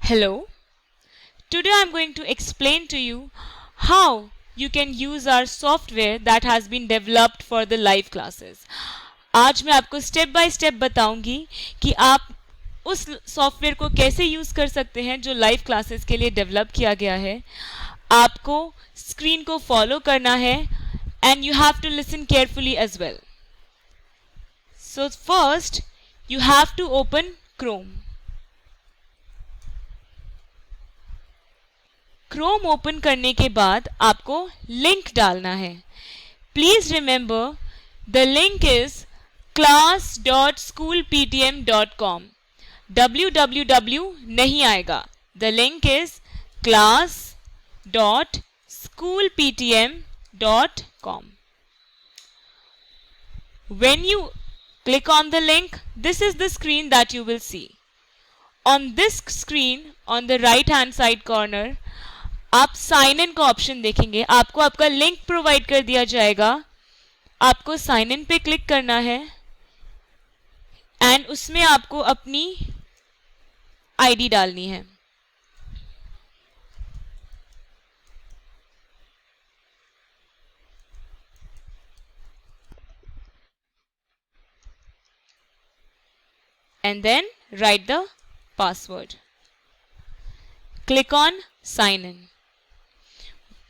Hello. Today I'm going to explain to you how you can use our software that has been developed for the live classes. आज मैं आपको step by step बताऊंगी कि आप उस software को कैसे यूज कर सकते हैं जो लाइव क्लासेस के लिए डेवलप किया गया है. आपको स्क्रीन को फॉलो करना है and you have to listen carefully as well. So first you have to open Chrome. Chrome open करने के बाद आपको लिंक डालना है. Please remember the link is class.schoolptm.com. www नहीं आएगा. The link is class.schoolptm.com. When you click on the link, this is the screen that you will see. On this screen, on the right hand side corner, आप sign in का option देखेंगे. आपको आपका link provide कर दिया जाएगा. आपको sign in पे क्लिक करना है एंड उसमें आपको अपनी आईडी डालनी है. And then write the password. Click on sign in.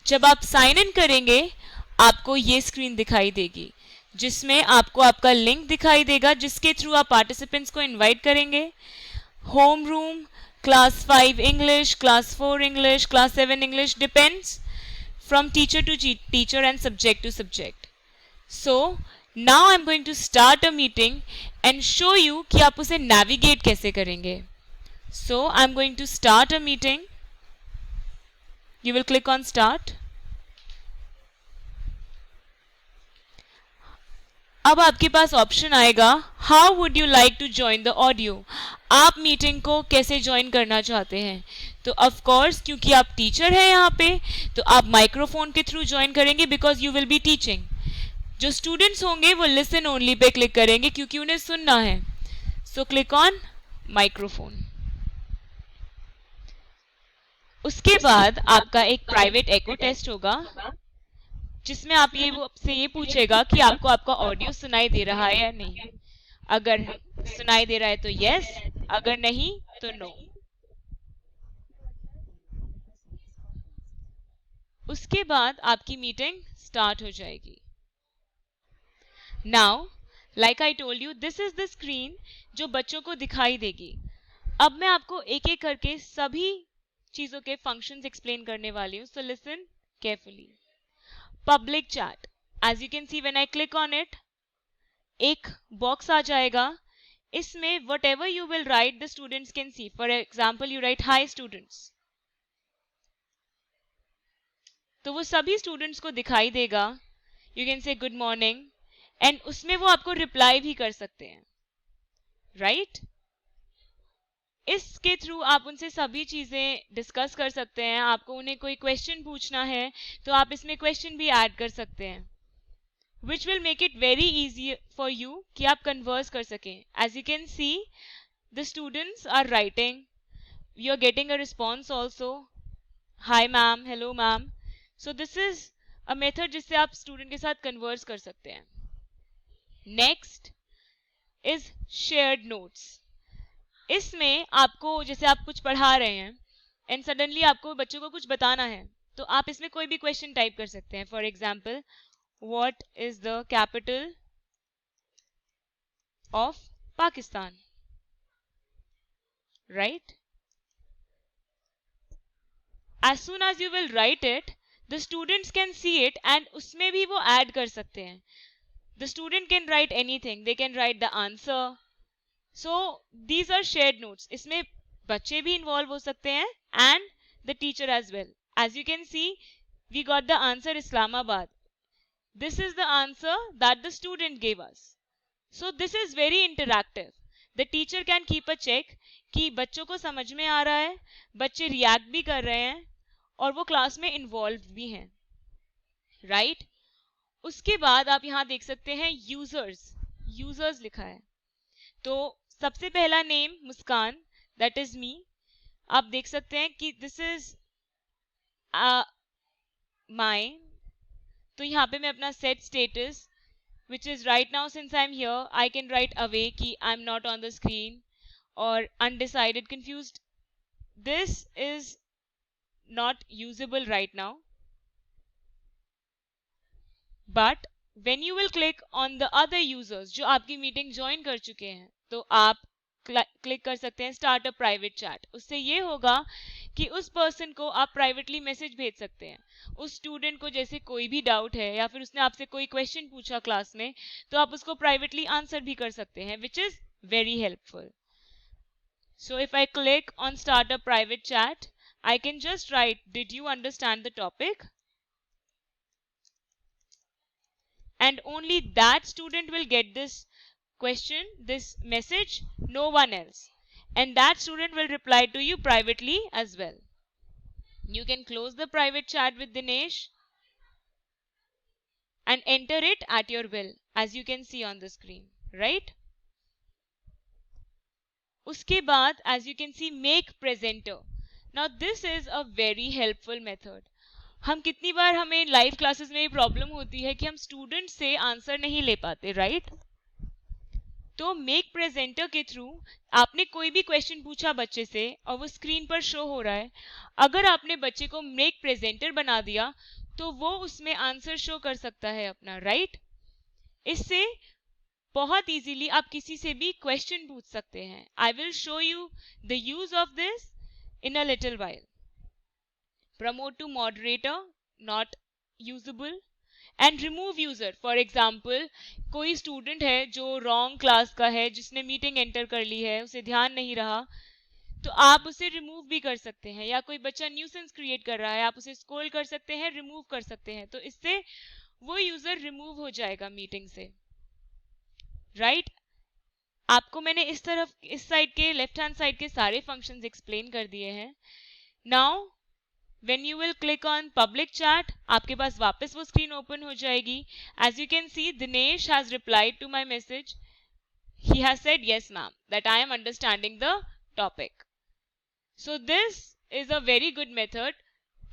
जब आप साइन इन करेंगे आपको ये स्क्रीन दिखाई देगी जिसमें आपको आपका लिंक दिखाई देगा जिसके थ्रू आप पार्टिसिपेंट्स को इनवाइट करेंगे. Home room, class 5 English, class 4 English, class 7 English, depends from teacher to teacher and subject to subject. So now I am going to start a meeting and show you कि आप उसे navigate कैसे करेंगे. So I am going to start a meeting. You will click on start. अब आपके पास option आएगा how would you like to join the audio. आप मीटिंग को कैसे ज्वाइन करना चाहते हैं. तो ऑफ कोर्स क्योंकि आप टीचर हैं यहाँ पे तो आप माइक्रोफोन के थ्रू ज्वाइन करेंगे because you will be teaching. जो स्टूडेंट्स होंगे वो लिसन ओनली पे क्लिक करेंगे क्योंकि उन्हें सुनना है. So click on microphone. उसके बाद आपका एक प्राइवेट एको टेस्ट होगा जिसमें आप आपसे ये पूछेगा कि आपको आपका ऑडियो सुनाई दे रहा है या नहीं. अगर सुनाई दे रहा है तो यस, अगर नहीं तो नो. उसके बाद आपकी मीटिंग स्टार्ट हो जाएगी. Now like I told you this is the screen जो बच्चों को दिखाई देगी. अब मैं आपको एक एक करके सभी चीजों के फंक्शंस एक्सप्लेन करने वाली हूं. So listen carefully. Public chat. As you can see when I click on it एक बॉक्स आ जाएगा. इसमें whatever you will write the students can see. For example you write hi students तो वो सभी स्टूडेंट्स को दिखाई देगा. You can say good morning and उसमें वो आपको रिप्लाई भी कर सकते हैं. राइट इसके थ्रू आप उनसे सभी चीजें डिस्कस कर सकते हैं. आपको उन्हें कोई क्वेश्चन पूछना है तो आप इसमें क्वेश्चन भी ऐड कर सकते हैं which will make it very easy for you कि आप कन्वर्स कर सकें. As you can see the students are writing. You are getting a response also. Hi ma'am, hello ma'am. So this is a method जिससे आप student के साथ converse कर सकते हैं. Next is shared notes. इसमें आपको जैसे आप कुछ पढ़ा रहे हैं एंड सडनली आपको बच्चों को कुछ बताना है तो आप इसमें कोई भी क्वेश्चन टाइप कर सकते हैं. For example what is the capital of Pakistan. Right as soon as you will write it the students can see it and उसमें भी वो ऐड कर सकते हैं. The student can write anything. They can write the answer. So these are shared notes. इसमें बच्चे भी involve हो सकते हैं and the teacher as well. As you can see, we got the answer Islamabad. This is the answer that the student gave us. So this is very interactive. The teacher can keep a check कि बच्चों को समझ में आ रहा है, बच्चे react भी कर रहे हैं और वो क्लास में इन्वॉल्व भी हैं. राइट उसके बाद आप यहाँ देख सकते हैं यूजर्स लिखा है. तो सबसे पहला name Muskan, that is me. आप देख सकते हैं कि दिस इज माई, तो यहाँ पे मैं अपना set status which is right now, since I'm here, I can write away कि I'm not on the screen or undecided, confused. This is not usable right now, but when you will click on the other users जो आपकी meeting join कर चुके हैं, तो आप click कर सकते हैं स्टार्ट अ प्राइवेट चैट। उससे ये होगा कि उस पर्सन को आप प्राइवेटली मैसेज भेज सकते हैं। उस स्टूडेंट को जैसे कोई भी डाउट है या फिर उसने आपसे कोई क्वेश्चन पूछा क्लास में, तो आप उसको प्राइवेटली आंसर भी कर सकते हैं, which is very helpful. So if I click on start a private chat, I can just write, did you understand the topic? And only that student will get this question, this message, no one else. And that student will reply to you privately as well. You can close the private chat with Dinesh and enter it at your will, as you can see on the screen, right? Uske baad, as you can see, make presenter. Now this is a very helpful method. हम कितनी बार हमें live classes में ये problem होती है कि हम student से आंसर नहीं ले पाते, राइट? तो मेक प्रेजेंटर के थ्रू आपने कोई भी क्वेश्चन पूछा बच्चे से और वो स्क्रीन पर शो हो रहा है, अगर आपने बच्चे को मेक प्रेजेंटर बना दिया तो वो उसमें आंसर शो कर सकता है अपना, राइट? इससे बहुत इजीली आप किसी से भी क्वेश्चन पूछ सकते हैं। I will show you the use of this in a little while. Promote to moderator, not usable, and remove user. For example, कोई स्टूडेंट है जो रॉन्ग क्लास का है, जिसने मीटिंग एंटर कर ली है, उसे ध्यान नहीं रहा, तो आप उसे रिमूव भी कर सकते हैं। या कोई बच्चा न्यूसेंस क्रिएट कर रहा है, आप उसे स्क्रॉल कर सकते हैं, रिमूव कर सकते हैं, तो इससे वो यूजर रिमूव हो जाएगा मीटिंग से, राइट? आपको मैंने इस तरफ, इस साइड के, लेफ्ट हैंड साइड के सारे फंक्शंस एक्सप्लेन कर दिए हैं। Now when you will click on public chat, आपके पास वापस वो स्क्रीन ओपन हो जाएगी। As you can see, Dinesh has replied to my message. He has said, yes ma'am, that I am understanding the topic. So this is a very good method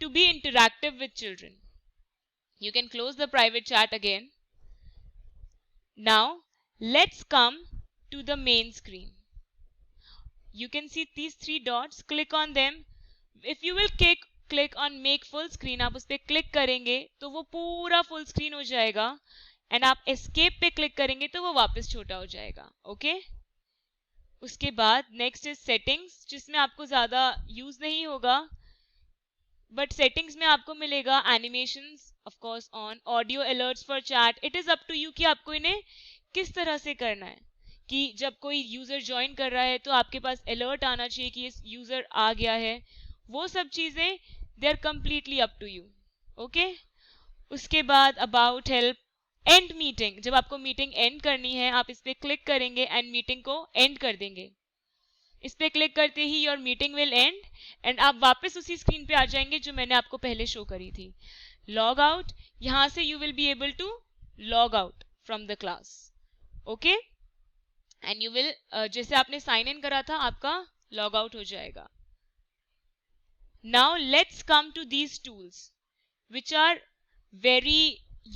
to be interactive with children. You can close the private chat again. Now let's come to the main screen. You can see these three dots, click on them. If you will click on make full screen, आप उस पर click करेंगे तो वो पूरा full screen हो जाएगा, and आप एस्केप पे क्लिक करेंगे तो वो वापस छोटा हो जाएगा, ओके? उसके बाद नेक्स्ट इज सेटिंग्स, जिसमें आपको ज्यादा यूज नहीं होगा, बट सेटिंग्स में आपको मिलेगा animations, of course on, audio alerts for chat. It is up to you कि आपको इन्हें किस तरह से करना है, कि जब कोई यूजर ज्वाइन कर रहा है तो आपके पास अलर्ट आना चाहिए कि इस यूजर आ गया है। वो सब चीजें they are completely up to you, okay? उसके बाद अबाउट हेल्प, एंड मीटिंग, जब आपको मीटिंग एंड करनी है आप इस पे क्लिक करेंगे एंड मीटिंग को एंड कर देंगे। इस पे क्लिक करते ही your meeting will end, and आप वापस उसी स्क्रीन पे आ जाएंगे जो मैंने आपको पहले शो करी थी। लॉग आउट, यहां से you will be able to log out from the class, okay? And you will, जैसे आपने साइन इन करा था, आपका लॉग आउट हो जाएगा। Now let's come to these tools which are very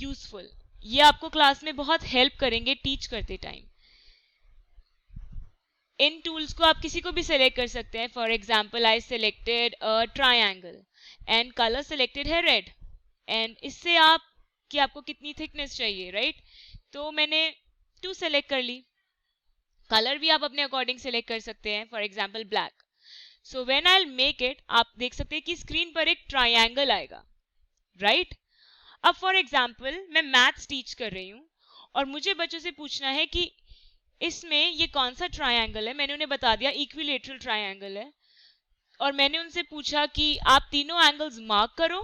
useful. ये आपको क्लास में बहुत हेल्प करेंगे टीच करते टाइम। इन टूल्स को आप किसी को भी सिलेक्ट कर सकते हैं। For example I selected a triangle and colour selected है रेड, एंड इससे आप कि आपको कितनी थिकनेस चाहिए, राइट? तो मैंने 2 सेलेक्ट कर ली। कलर भी आप अपने अकॉर्डिंग सिलेक्ट कर सकते हैं, for example black. So when I will make it, आप देख सकते हैं कि स्क्रीन पर एक ट्रायंगल आएगा, राइट? अब फॉर एग्जाम्पल मैं मैथ्स टीच कर रही हूँ और मुझे बच्चों से पूछना है कि इसमें ये कौन सा ट्रायंगल है। मैंने उन्हें बता दिया इक्विलेटरल ट्रायंगल है, और मैंने उनसे पूछा कि आप तीनों एंगल्स मार्क करो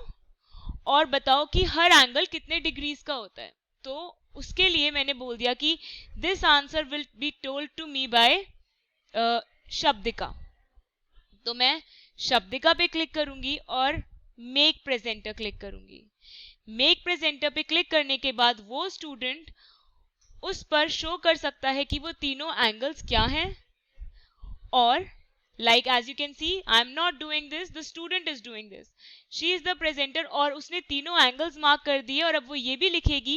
और बताओ कि हर एंगल कितने डिग्रीज का होता है। तो उसके लिए मैंने बोल दिया कि this answer will be told to me by Shabdika. तो मैं शब्दिका पे क्लिक करूंगी और मेक प्रेजेंटर क्लिक करूंगी। मेक प्रेजेंटर पे क्लिक करने के बाद वो स्टूडेंट उस पर शो कर सकता है कि वो तीनों एंगल्स क्या हैं और Like as you can see, I am not doing this, the student is doing this, she is the presenter, और उसने तीनों एंगल्स मार्क कर दिए और अब वो ये भी लिखेगी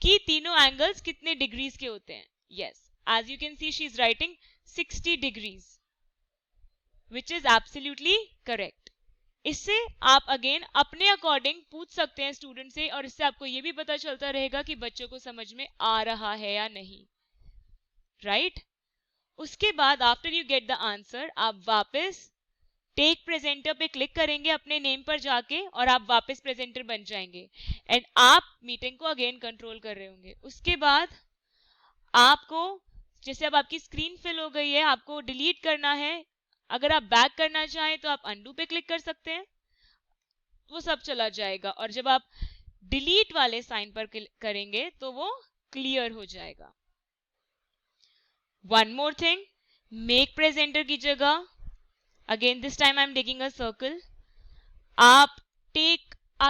कि तीनों एंगल्स कितने डिग्रीज के होते हैं. Yes, as you can see she is writing 60 degrees, which is absolutely correct. इससे आप अगेन अपने अकॉर्डिंग पूछ सकते हैं स्टूडेंट से, और इससे आपको ये भी पता चलता रहेगा कि बच्चों को समझ में आ रहा है या नहीं. राइट? उसके बाद after you get the answer, आप वापस टेक प्रेजेंटर पे क्लिक करेंगे अपने नेम पर जाके, और आप वापस प्रेजेंटर बन जाएंगे एंड आप मीटिंग को अगेन कंट्रोल कर रहे होंगे. उसके बाद आपको, जैसे अब आपकी स्क्रीन फिल हो गई है, आपको डिलीट करना है. अगर आप बैक करना चाहें तो आप अनडू पे क्लिक कर सकते हैं, वो सब चला जाएगा, और जब आप डिलीट वाले साइन पर क्लिक करेंगे तो वो क्लियर हो जाएगा. One more thing, make presenter की जगह again this time I am taking a circle, आप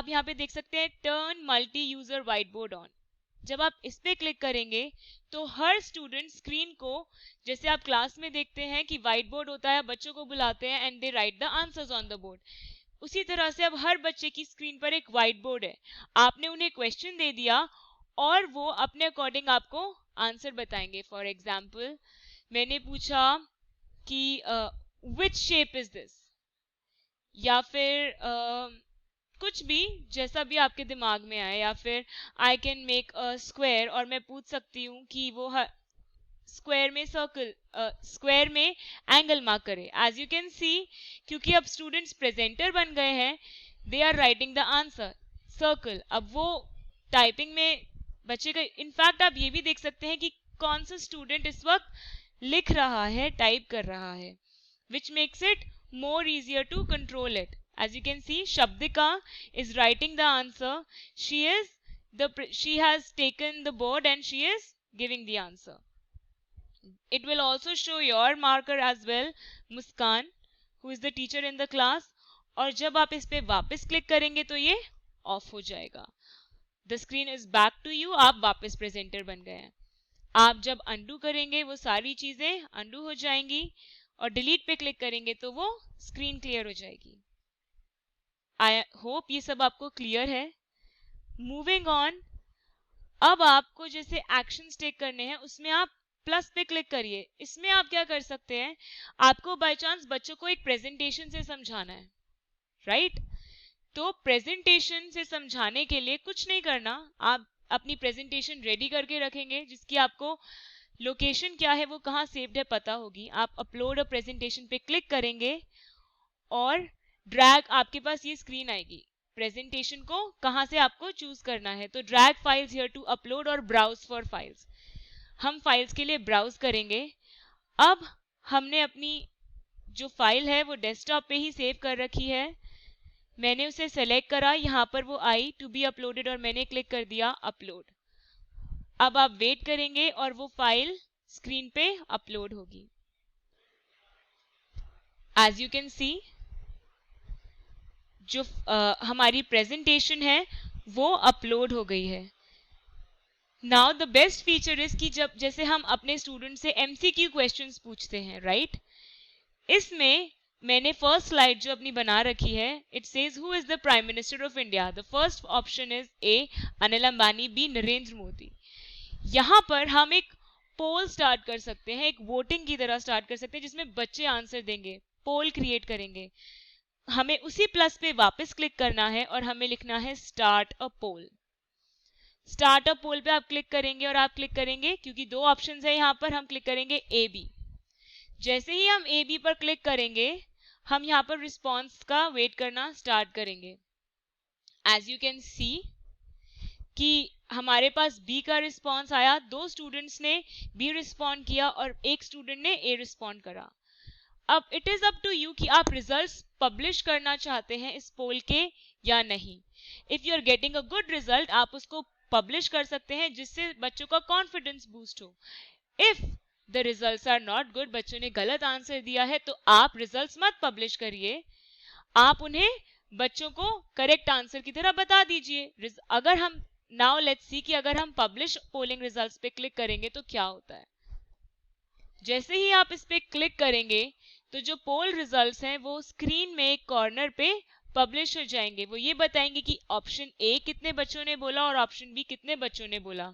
यहाँ पे देख सकते हैं turn multi user white board on. जब आप इस पे क्लिक करेंगे तो हर स्टूडेंट स्क्रीन को, जैसे आप क्लास में देखते हैं कि व्हाइट बोर्ड होता है, बच्चों को बुलाते हैं and they right the answers on the board, उसी तरह से अब हर बच्चे की स्क्रीन पर एक व्हाइट बोर्ड है. आपने उन्हें क्वेश्चन दे दिया और वो अपने अकॉर्डिंग आपको आंसर बताएंगे. फॉर एग्जाम्पल मैंने पूछा कि विच शेप इज दिस, या फिर कुछ भी जैसा भी आपके दिमाग में आए, या फिर I can make a square, और मैं पूछ सकती हूँ कि वो स्क्वायर में स्क्वायर में एंगल मार्क करे. एज यू कैन सी, क्योंकि अब स्टूडेंट्स प्रेजेंटर बन गए हैं, they are writing the answer circle. अब वो टाइपिंग में बच्चे का, इनफैक्ट आप ये भी देख सकते हैं कि कौन सा स्टूडेंट इस वक्त लिख रहा है, टाइप कर रहा है, which makes it more easier to control it. As you can see, Shabdika is writing the answer. She has taken the board and she is giving the answer. It will also show your marker as well, Muskan, who is the teacher in the class. और जब आप इस पे वापस click करेंगे तो ये of हो जाएगा. The screen is back to you. आप वापस प्रेजेंटर बन गए हैं. आप जब अनडू करेंगे वो सारी चीजें अनडू हो जाएंगी, और डिलीट पे क्लिक करेंगे तो वो स्क्रीन क्लियर हो जाएगी. आई होप ये सब आपको क्लियर है. मूविंग ऑन, अब आपको जैसे एक्शंस टेक करने हैं, उसमें आप प्लस पे क्लिक करिए. इसमें आप क्या कर सकते हैं, आपको बाय चांस बच्चों को एक प्रेजेंटेशन से समझाना है, राइट? तो प्रेजेंटेशन से समझाने के लिए कुछ नहीं करना, आप अपनी प्रेजेंटेशन रेडी करके रखेंगे, जिसकी आपको लोकेशन क्या है, वो कहाँ सेव्ड है, पता होगी. आप अपलोड अ प्रेजेंटेशन पे क्लिक करेंगे और ड्रैग, आपके पास ये स्क्रीन आएगी. प्रेजेंटेशन को कहाँ से आपको चूज करना है, तो drag files here to upload और ब्राउज फॉर फाइल्स. हम फाइल्स के लिए ब्राउज करेंगे. अब हमने अपनी जो फाइल है वो डेस्कटॉप पे ही सेव कर रखी है. मैंने उसे सेलेक्ट करा, यहाँ पर वो आई टू बी अपलोडेड और मैंने क्लिक कर दिया अपलोड. अब आप वेट करेंगे और वो फाइल स्क्रीन पे अपलोड होगी. एज यू कैन सी, जो हमारी प्रेजेंटेशन है वो अपलोड हो गई है. Now the best feature is कि जब जैसे हम अपने स्टूडेंट से एमसीक्यू क्वेश्चंस पूछते हैं, राइट? इसमें मैंने फर्स्ट स्लाइड जो अपनी बना रखी है, it says who is the prime minister of India. The first option is A Anil Ambani, B Narendra Modi. यहाँ पर हम एक पोल स्टार्ट कर सकते हैं, एक वोटिंग की तरह स्टार्ट कर सकते हैं, जिसमें बच्चे आंसर देंगे, पोल क्रिएट करेंगे. हमें उसी प्लस पे वापस क्लिक करना है और हमें लिखना है start a pole. Start a पोल पे आप क्लिक करेंगे और आप क्लिक करेंगे, क्योंकि दो ऑप्शंस है यहाँ पर, हम क्लिक करेंगे ए बी. जैसे ही हम ए बी पर क्लिक करेंगे, हम यहाँ पर रिस्पॉन्स का वेट करना स्टार्ट करेंगे. एज यू कैन सी कि हमारे पास बी का रिस्पॉन्स आया, दो स्टूडेंट्स ने बी रिस्पॉन्ड किया और एक स्टूडेंट ने ए रिस्पॉन्ड करा. अब it is up to you कि आप रिजल्ट्स पब्लिश करना चाहते हैं इस पोल के या नहीं. If you are getting a good result, आप उसको पब्लिश कर सकते हैं, जिससे बच्चों का कॉन्फिडेंस बूस्ट हो. If the results are not good, बच्चों ने गलत आंसर दिया है, तो आप रिजल्ट्स मत पब्लिश करिए, आप उन्हें बच्चों को करेक्ट आंसर की तरह बता दीजिए. अगर हम नाउ लेट्स सी कि अगर हम पब्लिश पोलिंग रिजल्ट्स पे क्लिक करेंगे तो क्या होता है. जैसे ही आप इस पे क्लिक करेंगे तो जो पोल रिजल्ट्स हैं वो स्क्रीन में एक कॉर्नर पे पब्लिश हो जाएंगे। वो ये बताएंगे कि ऑप्शन ए कितने बच्चों ने बोला और ऑप्शन बी कितने बच्चों ने बोला।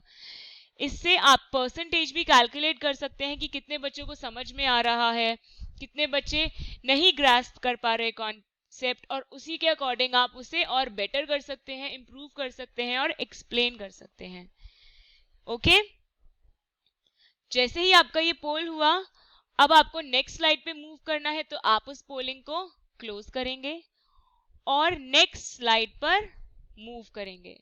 इससे आप परसेंटेज भी कैलकुलेट कर सकते हैं कि कितने बच्चों को समझ में आ रहा है, कितने बच्चे नहीं ग्रास्प कर पा रहे कॉन्सेप्ट, और उसी के अकॉर्डिंग आप उसे और बेटर कर सकते हैं, इंप्रूव कर सकते हैं और एक्सप्लेन कर सकते हैं। ओके, जैसे ही आपका ये पोल हुआ, अब आपको नेक्स्ट स्लाइड पे मूव करना है, तो आप उस पोलिंग को क्लोज करेंगे और नेक्स्ट स्लाइड पर मूव करेंगे।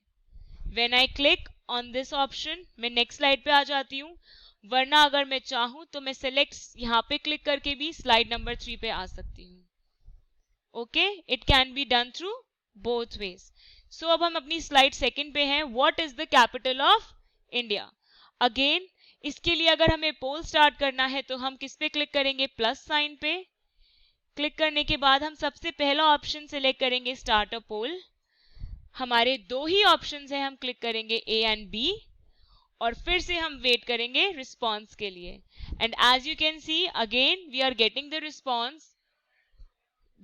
When I click on this option, मैं नेक्स्ट स्लाइड पे आ जाती हूँ, वरना अगर मैं चाहूँ तो मैं सेलेक्ट यहाँ पे क्लिक करके भी स्लाइड नंबर 3 पे आ सकती हूँ। Okay, it can be done through both ways. So अब हम अपनी स्लाइड सेकंड पे हैं, what is the capital of India. Again इसके लिए अगर हमें पोल स्टार्ट करना है तो हम किस पे क्लिक करेंगे, प्लस साइन पे। क्लिक करने के बाद हम सबसे पहला ऑप्शन सिलेक्ट करेंगे, स्टार्ट अ पोल। हमारे दो ही ऑप्शंस हैं, हम क्लिक करेंगे ए एंड बी और फिर से हम वेट करेंगे रिस्पॉन्स के लिए। And as you can see again we are getting the response.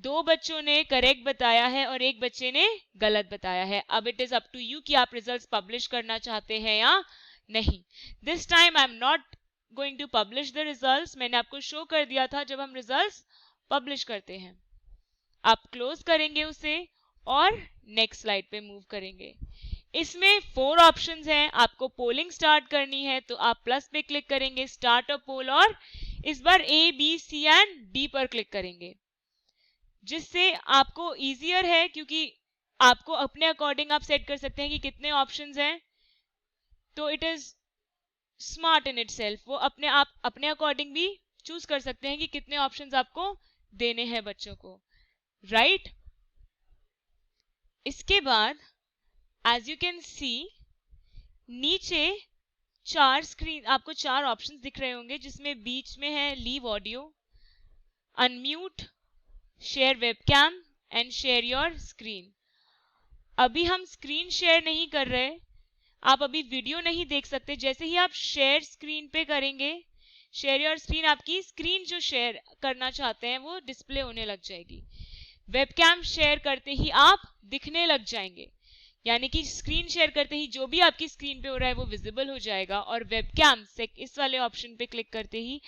दो बच्चों ने करेक्ट बताया है और एक बच्चे ने गलत बताया है। अब it is up to you कि आप रिजल्ट्स पब्लिश करना चाहते हैं या नहीं। This time I am not going to publish the results. मैंने आपको शो कर दिया था जब हम रिजल्ट्स पब्लिश करते हैं। आप क्लोज करेंगे उसे और नेक्स्ट स्लाइड पे मूव करेंगे। इसमें 4 ऑप्शंस हैं, आपको पोलिंग स्टार्ट करनी है तो आप प्लस पे क्लिक करेंगे, स्टार्ट अ पोल, और इस बार A B C and D पर क्लिक करेंगे, जिससे आपको इजियर है क्योंकि आपको अपने अकॉर्डिंग आप सेट कर सकते हैं कि कितने ऑप्शंस हैं। तो it is smart in itself, वो अपने आप अपने अकॉर्डिंग भी चूज कर सकते हैं कि कितने ऑप्शंस आपको देने हैं बच्चों को, राइट। इसके बाद एज यू कैन सी नीचे 4 स्क्रीन आपको 4 ऑप्शंस दिख रहे होंगे, जिसमें बीच में है leave audio, unmute, share webcam and share your screen. अभी हम स्क्रीन शेयर नहीं कर रहे, आप अभी वीडियो नहीं देख सकते। जैसे ही आप शेयर स्क्रीन पे करेंगे, शेयर योर स्क्रीन, आपकी स्क्रीन जो शेयर करना चाहते हैं वो डिस्प्ले होने लग जाएगी। वेबकैम शेयर करते ही आप दिखने लग जाएंगे, यानी कि स्क्रीन शेयर करते ही जो भी आपकी स्क्रीन पे हो रहा है वो विजिबल हो जाएगा। और वेबकैम से इस वाले ऑप्शन पे क्लिक करते ही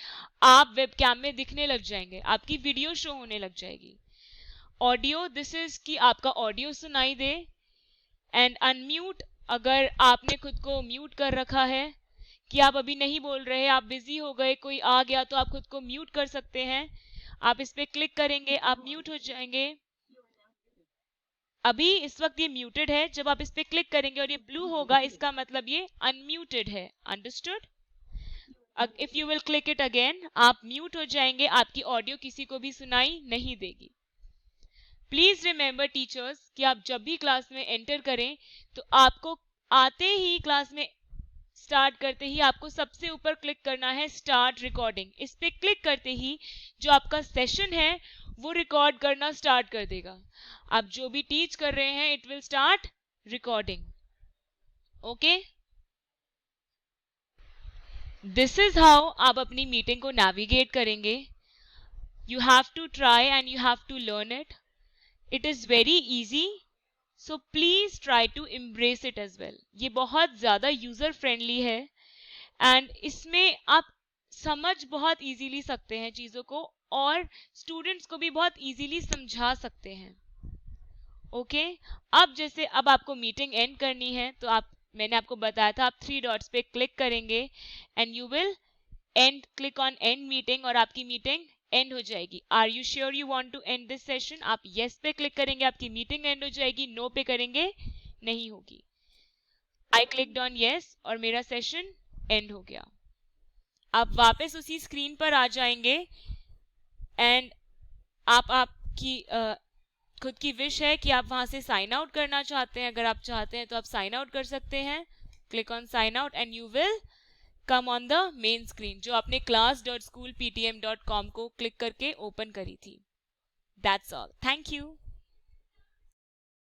आप वेबकैम में दिखने लग जाएंगे, आपकी वीडियो शो होने लग जाएगी। ऑडियो, दिस इज कि आपका ऑडियो सुनाई दे। एंड अनम्यूट, अगर आपने खुद को म्यूट कर रखा है कि आप अभी नहीं बोल रहे, आप बिजी हो गए, कोई आ गया, तो आप खुद को म्यूट कर सकते हैं। आप इस पे क्लिक करेंगे, आप म्यूट हो जाएंगे। अभी इस वक्त ये म्यूटेड है, जब आप इस पे क्लिक करेंगे और ये ब्लू होगा, इसका मतलब ये अनम्यूटेड है। Understood. If you will click it again, आप म्यूट हो जाएंगे, आपकी ऑडियो किसी को भी सुनाई नहीं देगी। प्लीज रिमेंबर टीचर्स कि आप जब भी क्लास में एंटर करें तो आपको आते ही क्लास में स्टार्ट करते ही आपको सबसे ऊपर क्लिक करना है स्टार्ट रिकॉर्डिंग। इस पे क्लिक करते ही जो आपका सेशन है वो रिकॉर्ड करना स्टार्ट कर देगा। आप जो भी टीच कर रहे हैं it will start recording. Okay, this is how आप अपनी मीटिंग को नेविगेट करेंगे। You have to try and you have to learn it. It is very easy, so please try to embrace it as well. ये बहुत ज्यादा user friendly है and इसमें आप समझ बहुत इजीली सकते हैं चीजों को और स्टूडेंट्स को भी बहुत इजीली समझा सकते हैं। ओके, अब जैसे अब आपको मीटिंग एंड करनी है तो आप, मैंने आपको बताया था, आप 3 डॉट्स पे क्लिक करेंगे and you will end click on end meeting और आपकी मीटिंग एंड हो जाएगी। Are you sure you want to end this session? आप यस पे क्लिक करेंगे, आपकी मीटिंग एंड हो जाएगी। नो पे करेंगे, नहीं होगी। आई क्लिक्ड ऑन यस और मेरा सेशन एंड हो गया। आप वापस उसी स्क्रीन पर आ जाएंगे एंड आपकी खुद की विश है कि आप वहां से साइन आउट करना चाहते हैं। अगर आप चाहते हैं तो आप साइन आउट कर सकते हैं। Click on sign out and you will come on the main screen जो आपने class.schoolptm.com को क्लिक करके ओपन करी थी। That's all. Thank you.